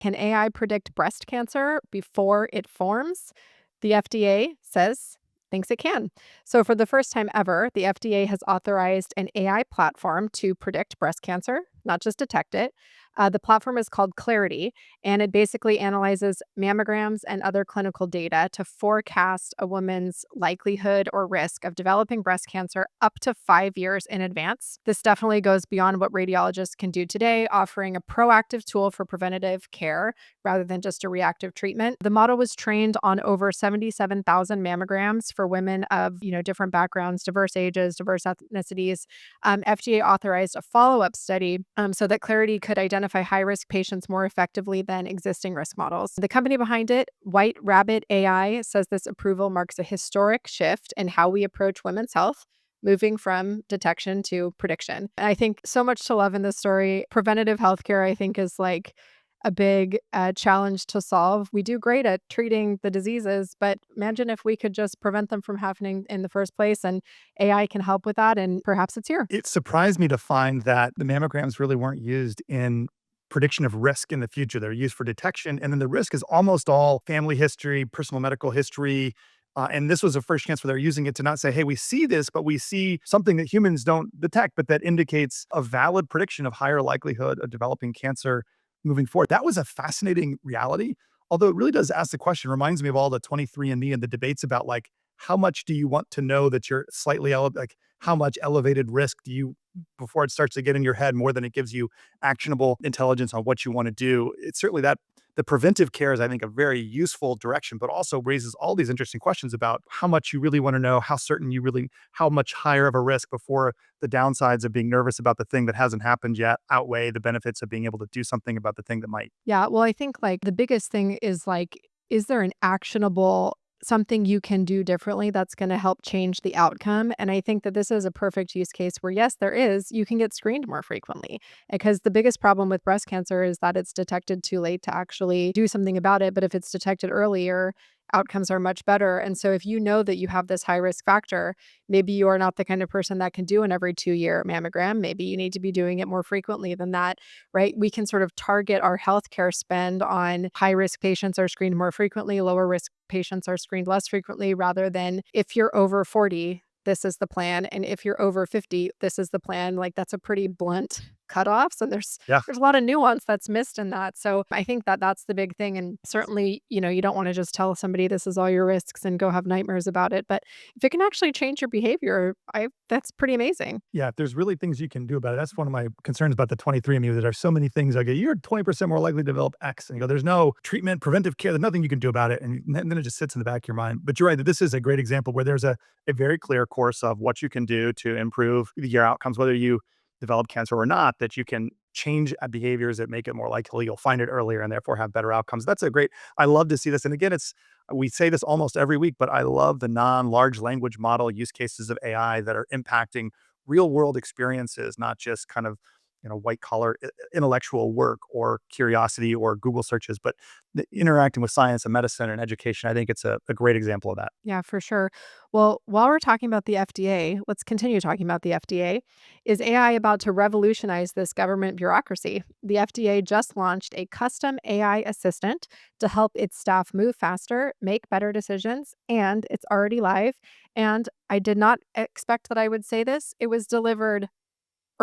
Can AI predict breast cancer before it forms? The FDA thinks it can. So, for the first time ever, the FDA has authorized an AI platform to predict breast cancer, not just detect it. The platform is called Clairity, and it basically analyzes mammograms and other clinical data to forecast a woman's likelihood or risk of developing breast cancer up to 5 years in advance. This definitely goes beyond what radiologists can do today, offering a proactive tool for preventative care rather than just a reactive treatment. The model was trained on over 77,000 mammograms for women of, different backgrounds, diverse ages, diverse ethnicities. FDA authorized a follow-up study so that Clarity could identify high-risk patients more effectively than existing risk models. The company behind it, White Rabbit AI, says this approval marks a historic shift in how we approach women's health, moving from detection to prediction. And I think so much to love in this story. Preventative healthcare, I think, is like a big challenge to solve. We do great at treating the diseases, but imagine if we could just prevent them from happening in the first place, and AI can help with that, and perhaps it's here. It surprised me to find that the mammograms really weren't used in prediction of risk in the future. They're used for detection, and then the risk is almost all family history, personal medical history. And this was the first chance where they're using it to not say, hey, we see this, but we see something that humans don't detect, but that indicates a valid prediction of higher likelihood of developing cancer moving forward. That was a fascinating reality. Although it really does ask the question, reminds me of all the 23andMe and the debates about like, how much do you want to know that you're slightly like how much elevated risk do you before it starts to get in your head more than it gives you actionable intelligence on what you want to do. It's certainly that the preventive care is, I think, a very useful direction, but also raises all these interesting questions about how much you really want to know, how certain you really, how much higher of a risk before the downsides of being nervous about the thing that hasn't happened yet outweigh the benefits of being able to do something about the thing that might. Yeah, well, I think like the biggest thing is like, is there an actionable something you can do differently that's going to help change the outcome? And I think that this is a perfect use case where, yes, there is, you can get screened more frequently. Because the biggest problem with breast cancer is that it's detected too late to actually do something about it. But if it's detected earlier, outcomes are much better. And so if you know that you have this high risk factor, maybe you are not the kind of person that can do an every 2 year mammogram. Maybe you need to be doing it more frequently than that, right? We can sort of target our healthcare spend on high risk patients are screened more frequently, lower risk patients are screened less frequently, rather than if you're over 40, this is the plan. And if you're over 50, this is the plan. Like that's a pretty blunt cutoffs. And Yeah. there's a lot of nuance that's missed in that. So I think that that's the big thing. And certainly, you don't want to just tell somebody this is all your risks and go have nightmares about it. But if it can actually change your behavior, that's pretty amazing. Yeah, if there's really things you can do about it, that's one of my concerns about the 23andMe. There are so many things. Okay, you're 20% more likely to develop X, and you go, there's no treatment, preventive care, there's nothing you can do about it, and then it just sits in the back of your mind. But you're right that this is a great example where there's a very clear course of what you can do to improve your outcomes, whether you develop cancer or not. That you can change behaviors that make it more likely you'll find it earlier and therefore have better outcomes. That's a great. I love to see this, and again, it's we say this almost every week, but I love the non-large language model use cases of AI that are impacting real world experiences, not just kind of, white collar intellectual work or curiosity or Google searches, but interacting with science and medicine and education. I think it's a great example of that. Yeah, for sure. Well, while we're talking about the FDA, let's continue talking about the FDA. Is AI about to revolutionize this government bureaucracy? The FDA just launched a custom AI assistant to help its staff move faster, make better decisions, and it's already live. And I did not expect that I would say this. It was delivered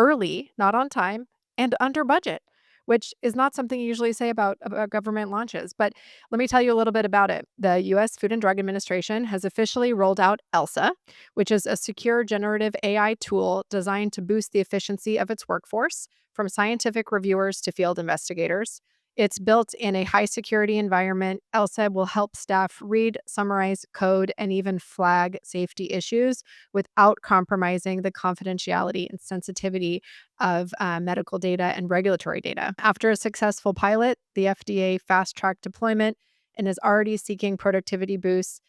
early, not on time, and under budget, which is not something you usually say about government launches. But let me tell you a little bit about it. The US Food and Drug Administration has officially rolled out Elsa, which is a secure generative AI tool designed to boost the efficiency of its workforce, from scientific reviewers to field investigators. It's built in a high security environment. Elsa will help staff read, summarize code, and even flag safety issues without compromising the confidentiality and sensitivity of medical data and regulatory data. After a successful pilot, the FDA fast tracked deployment and is already seeing productivity boosts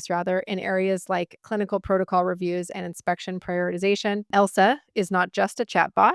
rather in areas like clinical protocol reviews and inspection prioritization. Elsa is not just a chatbot.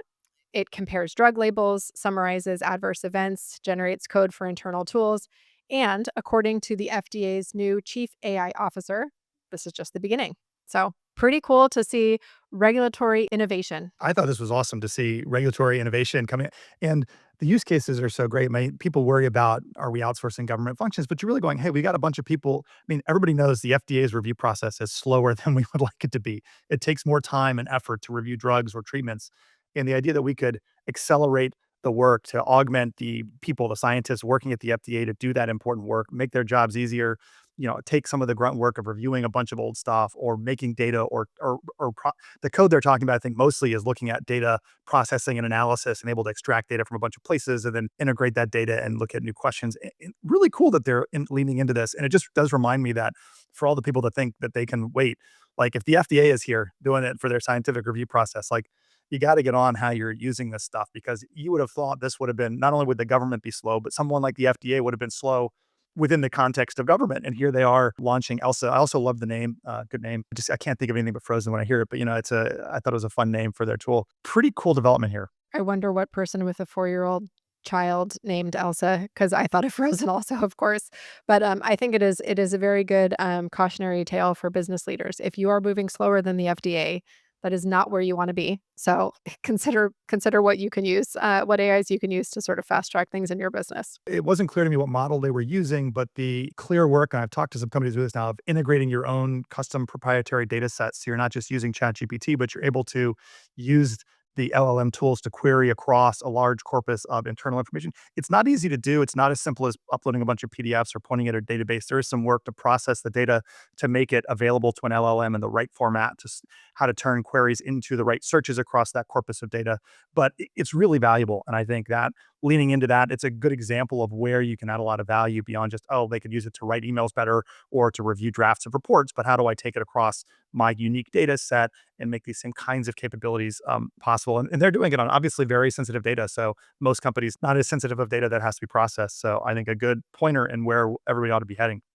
It compares drug labels, summarizes adverse events, generates code for internal tools, and according to the FDA's new chief AI officer, this is just the beginning. So, pretty cool to see regulatory innovation. I thought this was awesome to see regulatory innovation coming, and the use cases are so great. People worry about, are we outsourcing government functions? But you're really going, hey, we got a bunch of people. I mean, everybody knows the FDA's review process is slower than we would like it to be. It takes more time and effort to review drugs or treatments. And the idea that we could accelerate the work to augment the people, the scientists working at the FDA to do that important work, make their jobs easier, take some of the grunt work of reviewing a bunch of old stuff or making data or the code they're talking about, I think mostly is looking at data processing and analysis and able to extract data from a bunch of places and then integrate that data and look at new questions. Really cool that they're leaning into this. And it just does remind me that for all the people that think that they can wait, like if the FDA is here doing it for their scientific review process, like you got to get on how you're using this stuff because you would have thought this would have been not only would the government be slow, but someone like the FDA would have been slow within the context of government. And here they are launching Elsa. I also love the name, good name. Just I can't think of anything but Frozen when I hear it. But I thought it was a fun name for their tool. Pretty cool development here. I wonder what person with a 4-year-old child named Elsa, because I thought of Frozen also, of course. But, I think it is a very good, cautionary tale for business leaders. If you are moving slower than the FDA, that is not where you wanna be. So, consider what you can use, what AIs you can use to sort of fast track things in your business. It wasn't clear to me what model they were using, but the clear work, and I've talked to some companies with this now, of integrating your own custom proprietary data sets. So you're not just using ChatGPT, but you're able to use the LLM tools to query across a large corpus of internal information. It's not easy to do. It's not as simple as uploading a bunch of PDFs or pointing at a database. There is some work to process the data to make it available to an LLM in the right format, how to turn queries into the right searches across that corpus of data. But it's really valuable. And I think that leaning into that, it's a good example of where you can add a lot of value beyond just, oh, they could use it to write emails better or to review drafts of reports. But how do I take it across my unique data set and make these same kinds of capabilities possible? And they're doing it on obviously very sensitive data. So most companies not as sensitive of data that has to be processed. So I think a good pointer in where everybody ought to be heading.